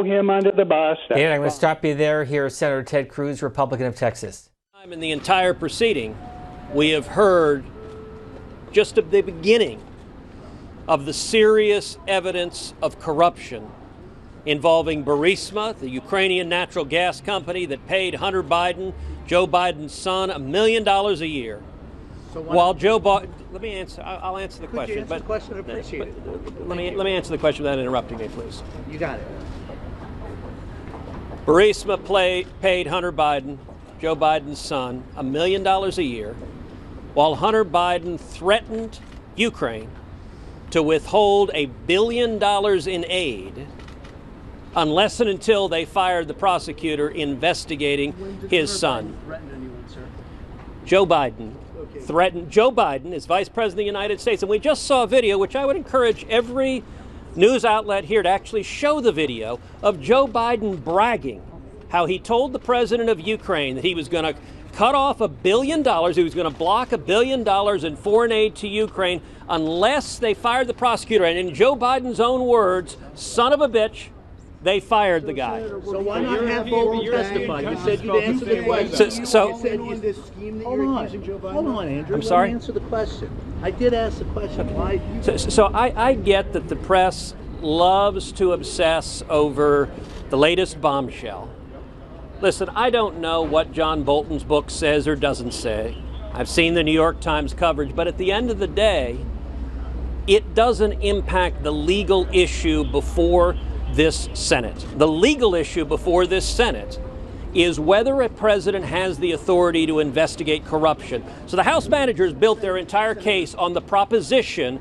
throw him under the bus. David, I'm going to stop you there. Here is Senator Ted Cruz, Republican of Texas. In the entire proceeding, we have heard just at the beginning of the serious evidence of corruption involving Burisma, the Ukrainian natural gas company that paid Hunter Biden, Joe Biden's son, $1 million a year. So while Joe Biden, let me answer. I'll answer the question. Answer the question? I appreciate it. Let me answer the question without interrupting me, please. You got it. Burisma paid Hunter Biden, Joe Biden's son, $1 million a year, while Hunter Biden threatened Ukraine to withhold $1 billion in aid unless and until they fired the prosecutor investigating his son. Joe Biden threatened. Joe Biden is Vice President of the United States, and we just saw a video, which I would encourage every news outlet here to actually show the video of Joe Biden bragging how he told the president of Ukraine that he was going to cut off $1 billion, he was going to block $1 billion in foreign aid to Ukraine unless they fired the prosecutor. And in Joe Biden's own words, son of a bitch, they fired the guy. So why not have Bolton testify? You said you'd answer the question. Hold on, Andrew. I'm sorry? Let me answer the question. I did ask the question. Why? So I get that the press loves to obsess over the latest bombshell. Listen, I don't know what John Bolton's book says or doesn't say. I've seen the New York Times coverage, but at the end of the day, it doesn't impact the legal issue before this Senate. The legal issue before this Senate is whether a president has the authority to investigate corruption. So the House managers built their entire case on the proposition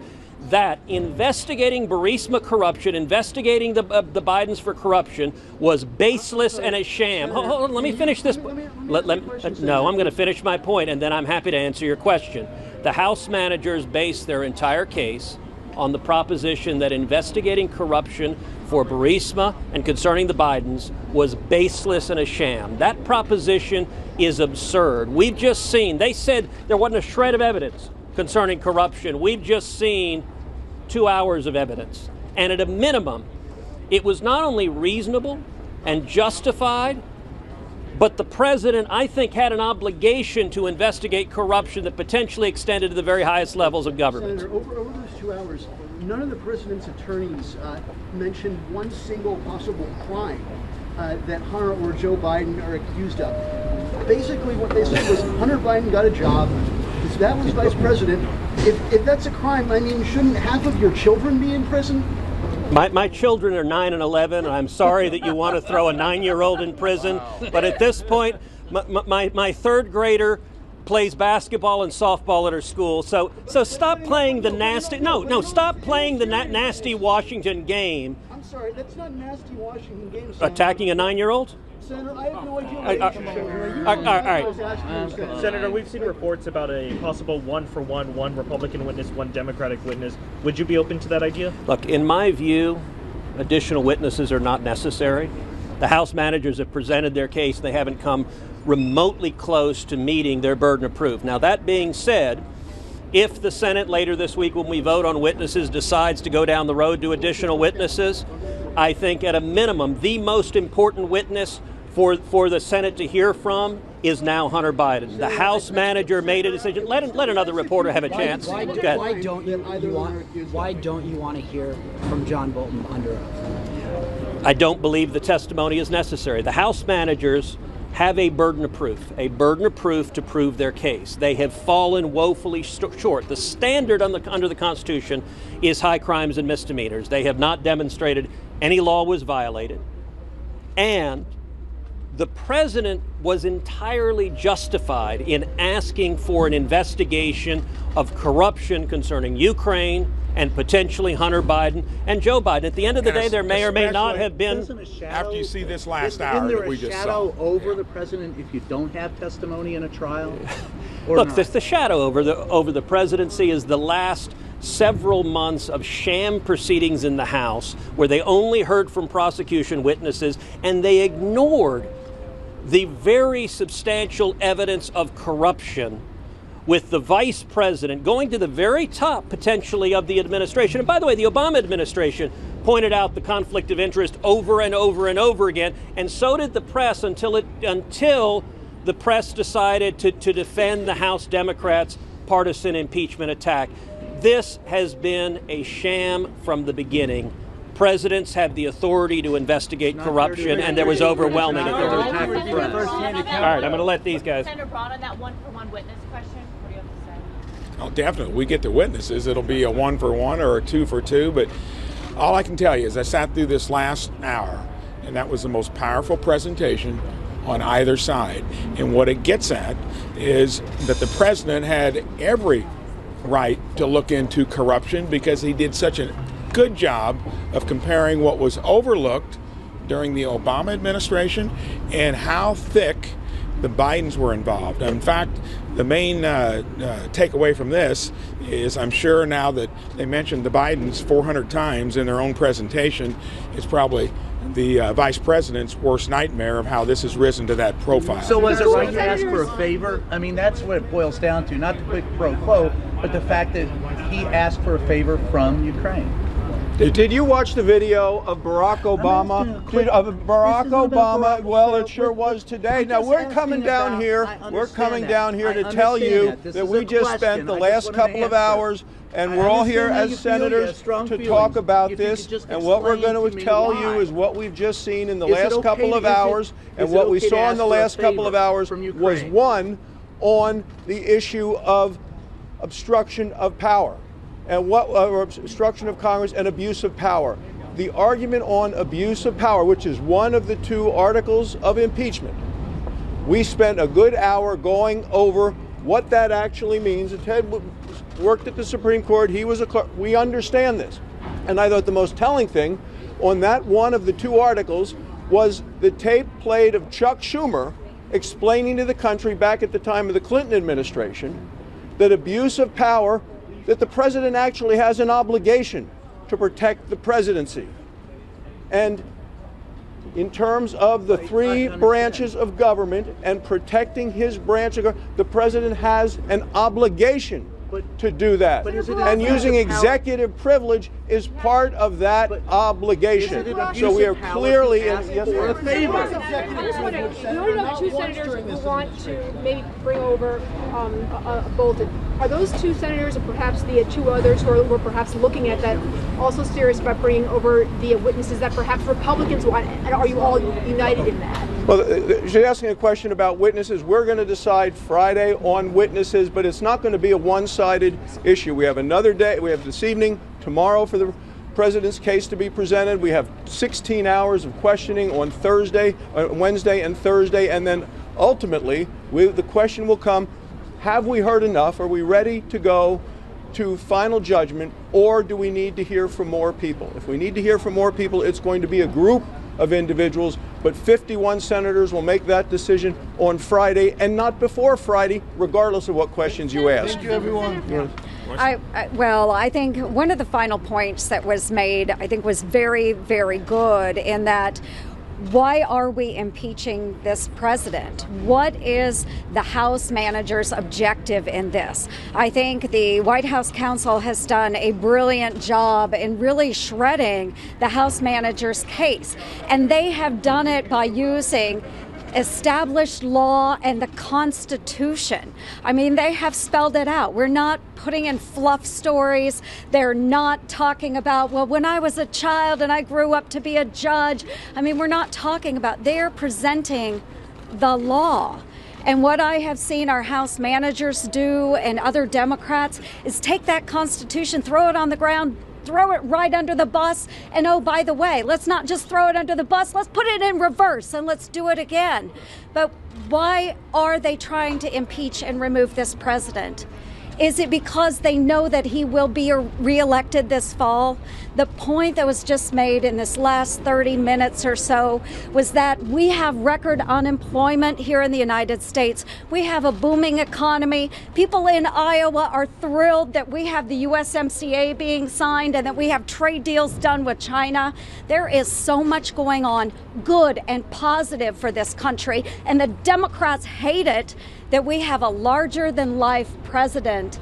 that investigating Burisma corruption, investigating the Bidens for corruption was baseless and a sham. Hold on, let me finish this. No, I'm going to finish my point, and then I'm happy to answer your question. The House managers based their entire case on the proposition that investigating corruption for Burisma and concerning the Bidens was baseless and a sham. That proposition is absurd. We've just seen, they said there wasn't a shred of evidence concerning corruption. We've just seen 2 hours of evidence. And at a minimum, it was not only reasonable and justified, but the president, I think, had an obligation to investigate corruption that potentially extended to the very highest levels of government. Senator, over those 2 hours, none of the president's attorneys mentioned one single possible crime that Hunter or Joe Biden are accused of. Basically, what they said was Hunter Biden got a job. That was vice president. If that's a crime, I mean, shouldn't half of your children be in prison? My children are 9 and 11. And I'm sorry that you want to throw a 9-year-old in prison. But at this point, my third grader plays basketball and softball at her school. So stop playing the nasty. Stop playing the nasty Washington game. I'm sorry, that's not nasty Washington game. Attacking a 9-year-old? Senator, I have no idea. All right. Senator, we've seen reports about a possible one Republican witness, one Democratic witness. Would you be open to that idea? Look, in my view, additional witnesses are not necessary. The House managers have presented their case. They haven't come remotely close to meeting their burden of proof. Now, that being said, if the Senate later this week, when we vote on witnesses, decides to go down the road to additional witnesses, I think at a minimum, the most important witness for the Senate to hear from is now Hunter Biden. The House manager made a decision. Let another reporter have a chance. Why don't you want to hear from John Bolton under oath? I don't believe the testimony is necessary. The House managers have a burden of proof to prove their case. They have fallen woefully short. The standard under the Constitution is high crimes and misdemeanors. They have not demonstrated any law was violated. And the president was entirely justified in asking for an investigation of corruption concerning Ukraine and potentially Hunter Biden and Joe Biden. At the end of the day, there may or may not have been. After you see this last hour Isn't that we just saw. there a shadow over the president if you don't have testimony in a trial? Look, the shadow over the presidency is the last several months of sham proceedings in the House where they only heard from prosecution witnesses and they ignored the very substantial evidence of corruption with the vice president going to the very top potentially of the administration. And by the way, the Obama administration pointed out the conflict of interest over and over and over again, and so did the press until the press decided to defend the House Democrats' partisan impeachment attack. This has been a sham from the beginning. Presidents have the authority to investigate corruption, and there was overwhelming authority. All right, I'm going to let these guys. Senator Braun, on that one-for-one witness question, what do you have to say? Oh, definitely. We get the witnesses. It'll be a 1-for-1 or a 2-for-2. But all I can tell you is I sat through this last hour, and that was the most powerful presentation on either side. And what it gets at is that the president had every right to look into corruption because he did such a good job of comparing what was overlooked during the Obama administration and how thick the Bidens were involved. In fact, the main takeaway from this is I'm sure now that they mentioned the Bidens 400 times in their own presentation, it's probably the vice president's worst nightmare of how this has risen to that profile. So was it right to ask for a favor? I mean, that's what it boils down to, not the quick pro quo, but the fact that he asked for a favor from Ukraine. Did you watch the video of Barack Obama? Well, it sure was today. Now we're coming down here. We're coming down here to tell you that we just spent the last couple of hours, and we're all here as senators to talk about this. And what we're going to tell you is what we've just seen in the last couple of hours, and what we saw in the last couple of hours was one on the issue of obstruction of power. And what obstruction of Congress and abuse of power. The argument on abuse of power, which is one of the 2 articles of impeachment, we spent a good hour going over what that actually means. And Ted worked at the Supreme Court. He was a clerk. We understand this. And I thought the most telling thing on that one of the 2 articles was the tape played of Chuck Schumer explaining to the country back at the time of the Clinton administration that abuse of power, that the president actually has an obligation to protect the presidency. And in terms of the 3 branches of government and protecting his branch of government, the president has an obligation to do that. And using executive privilege is part of that obligation. So we are clearly in a favor. We already know 2 senators who want to maybe bring over Bolton. Are those 2 senators, and perhaps the 2 others who were perhaps looking at that, also serious about bringing over the witnesses that perhaps Republicans want? And are you all united in that? Well, she's asking a question about witnesses. We're going to decide Friday on witnesses, but it's not going to be a one-sided issue. We have another day. We have this evening, tomorrow, for the president's case to be presented. We have 16 hours of questioning on Wednesday and Thursday, and then ultimately the question will come, have we heard enough? Are we ready to go to final judgment, or do we need to hear from more people? If we need to hear from more people, it's going to be a group of individuals, but 51 senators will make that decision on Friday and not before Friday, regardless of what questions you ask. Thank you, everyone. Yes. I think one of the final points that was made, I think, was very, very good in that why are we impeaching this president? What is the House manager's objective in this? I think the White House counsel has done a brilliant job in really shredding the House manager's case. And they have done it by using established law and the Constitution. I mean, they have spelled it out. We're not putting in fluff stories. They're not talking about, well, when I was a child and I grew up to be a judge. I mean, we're not talking about, they're presenting the law. And what I have seen our House managers do and other Democrats is take that Constitution, throw it on the ground, throw it right under the bus. And oh, by the way, let's not just throw it under the bus, let's put it in reverse and let's do it again. But why are they trying to impeach and remove this president? Is it because they know that he will be reelected this fall? The point that was just made in this last 30 minutes or so was that we have record unemployment here in the United States. We have a booming economy. People in Iowa are thrilled that we have the USMCA being signed and that we have trade deals done with China. There is so much going on, good and positive for this country, and the Democrats hate it that we have a larger-than-life president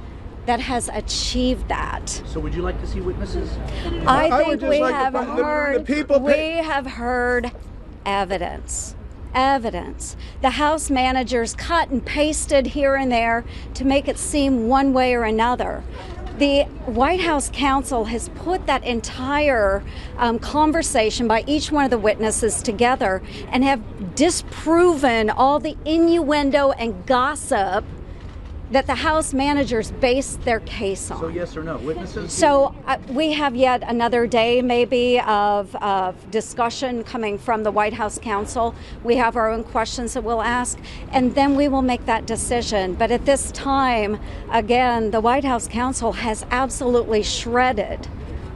that has achieved that. So would you like to see witnesses? I think we like have heard, the people we have heard evidence. Evidence. The House managers cut and pasted here and there to make it seem one way or another. The White House counsel has put that entire conversation by each one of the witnesses together and have disproven all the innuendo and gossip that the House managers based their case on. So yes or no, witnesses? So we have yet another day maybe of discussion coming from the White House counsel. We have our own questions that we'll ask, and then we will make that decision. But at this time, again, the White House counsel has absolutely shredded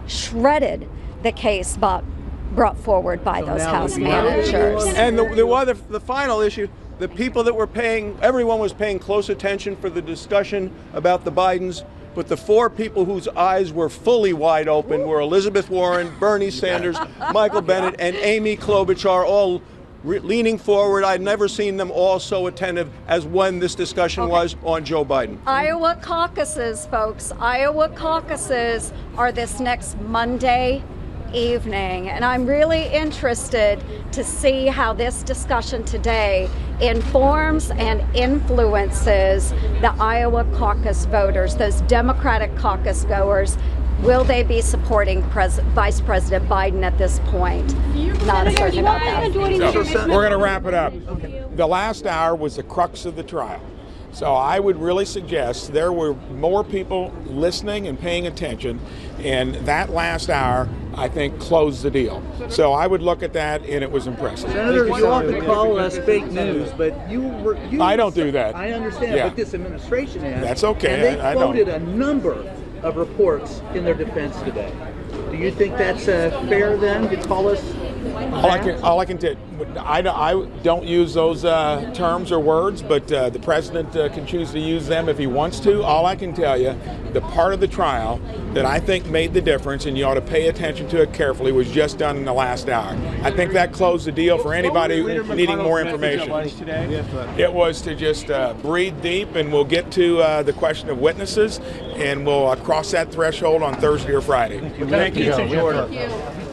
the case brought forward by those House managers. And the final issue, the people that were paying, everyone was paying close attention for the discussion about the Bidens, but the four people whose eyes were fully wide open were Elizabeth Warren, Bernie Sanders, Michael Bennet, and Amy Klobuchar, all leaning forward. I'd never seen them all so attentive as when this discussion was on Joe Biden. Iowa caucuses, folks. Iowa caucuses are this next Monday evening, and I'm really interested to see how this discussion today informs and influences the Iowa caucus voters, those Democratic caucus goers. Will they be supporting Vice President Biden at this point? Not certain about that. So we're going to wrap it up. The last hour was the crux of the trial. So I would really suggest there were more people listening and paying attention, and that last hour, I think, closed the deal. So I would look at that, and it was impressive. Senator, you often call us fake news, but you I don't do that. I understand, Yeah. but this administration has. That's okay. And they I don't. quoted a number of reports in their defense today. Do you think that's fair then to call us? All I can tell, I don't use those terms or words, but the president can choose to use them if he wants to. All I can tell you, the part of the trial that I think made the difference, and you ought to pay attention to it carefully, was just done in the last hour. I think that closed the deal for anybody needing more information. It was to just breathe deep, and we'll get to the question of witnesses, and we'll cross that threshold on Thursday or Friday. Thank you.